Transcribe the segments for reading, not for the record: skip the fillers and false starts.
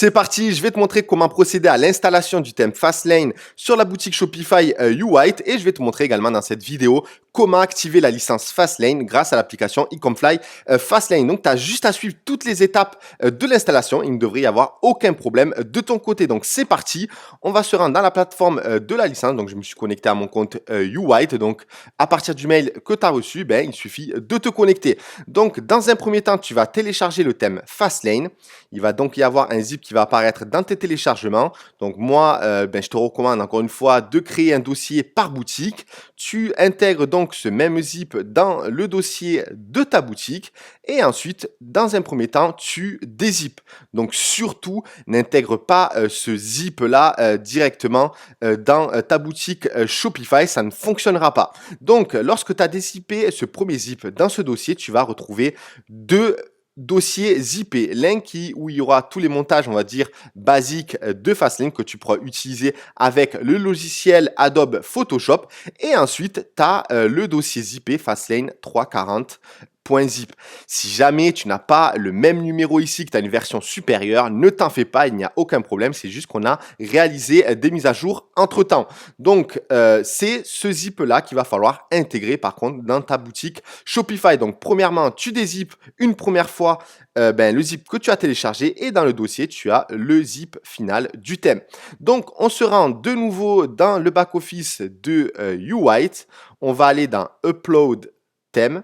C'est parti, je vais te montrer comment procéder à l'installation du thème Fastlane sur la boutique Shopify YouWhite et je vais te montrer également dans cette vidéo comment activer la licence Fastlane grâce à l'application Ecomfly Fastlane. Donc, tu as juste à suivre toutes les étapes de l'installation. Il ne devrait y avoir aucun problème de ton côté. Donc, c'est parti. On va se rendre dans la plateforme de la licence. Donc, je me suis connecté à mon compte YouWhite. Donc, à partir du mail que tu as reçu, il suffit de te connecter. Donc, dans un premier temps, tu vas télécharger le thème Fastlane. Il va donc y avoir un zip qui va apparaître dans tes téléchargements. Donc moi, je te recommande encore une fois de créer un dossier par boutique. Tu intègres donc ce même zip dans le dossier de ta boutique et ensuite, dans un premier temps, tu dézippes. Donc surtout, n'intègre pas ce zip-là directement dans ta boutique Shopify, ça ne fonctionnera pas. Donc lorsque tu as dézippé ce premier zip dans ce dossier, tu vas retrouver deux dossier zippé, l'un où il y aura tous les montages, on va dire, basiques de Fastlane que tu pourras utiliser avec le logiciel Adobe Photoshop. Et ensuite, tu as le dossier zippé Fastlane 340.zip. Si jamais tu n'as pas le même numéro ici, que tu as une version supérieure, ne t'en fais pas, il n'y a aucun problème. C'est juste qu'on a réalisé des mises à jour entre temps. Donc, c'est ce zip-là qu'il va falloir intégrer par contre dans ta boutique Shopify. Donc, premièrement, tu dézippes une première fois le zip que tu as téléchargé et dans le dossier, tu as le zip final du thème. Donc, on se rend de nouveau dans le back-office de YouWhite. On va aller dans Upload thème.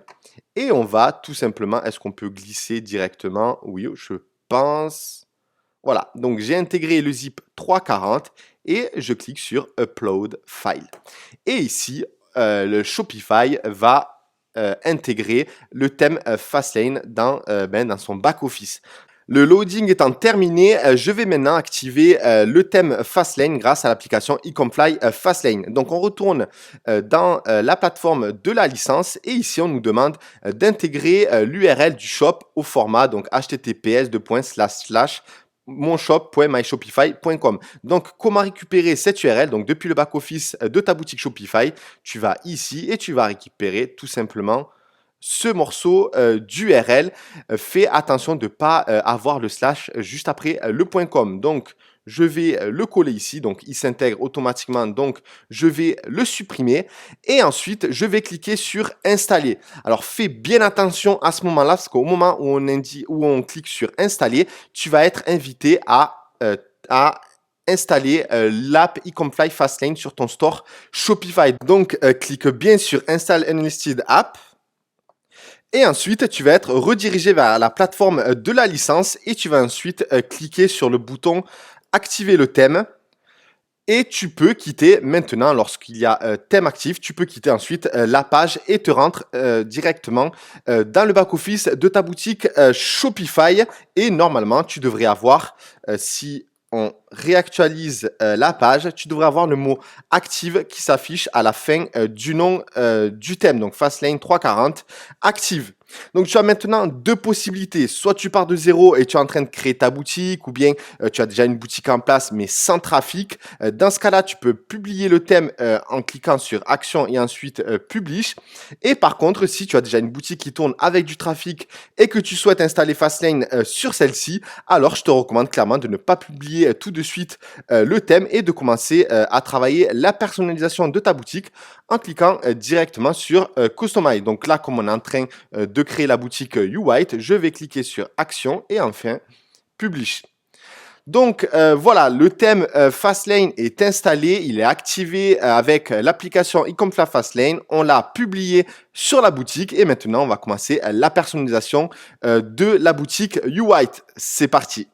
Et on va tout simplement, est-ce qu'on peut glisser directement? Oui, je pense. Voilà, donc j'ai intégré le zip 340 et je clique sur Upload File. Et ici, le Shopify va intégrer le thème Fastlane dans son back-office. Le loading étant terminé, je vais maintenant activer le thème Fastlane grâce à l'application Ecomfly Fastlane. Donc, on retourne dans la plateforme de la licence et ici, on nous demande d'intégrer l'URL du shop au format donc https://monshop.myshopify.com. Donc, comment récupérer cette URL? Donc, depuis le back-office de ta boutique Shopify, tu vas ici et tu vas récupérer tout simplement ce morceau d'URL. Fais attention de ne pas avoir le slash juste après le .com. Donc, je vais le coller ici. Donc, il s'intègre automatiquement. Donc, je vais le supprimer. Et ensuite, je vais cliquer sur Installer. Alors, fais bien attention à ce moment-là parce qu'au moment où on clique sur Installer, tu vas être invité à installer l'app Ecomfly Fastlane sur ton store Shopify. Donc, clique bien sur Install Unlisted App. Et ensuite, tu vas être redirigé vers la plateforme de la licence et tu vas ensuite cliquer sur le bouton Activer le thème. Et tu peux quitter maintenant, lorsqu'il y a thème actif, tu peux quitter ensuite la page et te rendre directement dans le back-office de ta boutique Shopify. Et normalement, tu devrais avoir, si on réactualise la page, tu devrais avoir le mot active qui s'affiche à la fin du nom du thème. Donc, Fastlane 340, active. Donc, tu as maintenant deux possibilités. Soit tu pars de zéro et tu es en train de créer ta boutique ou bien tu as déjà une boutique en place mais sans trafic. Dans ce cas-là, tu peux publier le thème en cliquant sur Action et ensuite Publish. Et par contre, si tu as déjà une boutique qui tourne avec du trafic et que tu souhaites installer Fastlane sur celle-ci, alors je te recommande clairement de ne pas publier tout de suite le thème et de commencer à travailler la personnalisation de ta boutique en cliquant directement sur Customize. Donc là, comme on est en train de créer la boutique YouWhite, je vais cliquer sur Action et enfin Publish. Donc voilà, le thème Fastlane est installé, il est activé avec l'application Ecomfly Fastlane. On l'a publié sur la boutique et maintenant on va commencer la personnalisation de la boutique YouWhite. C'est parti.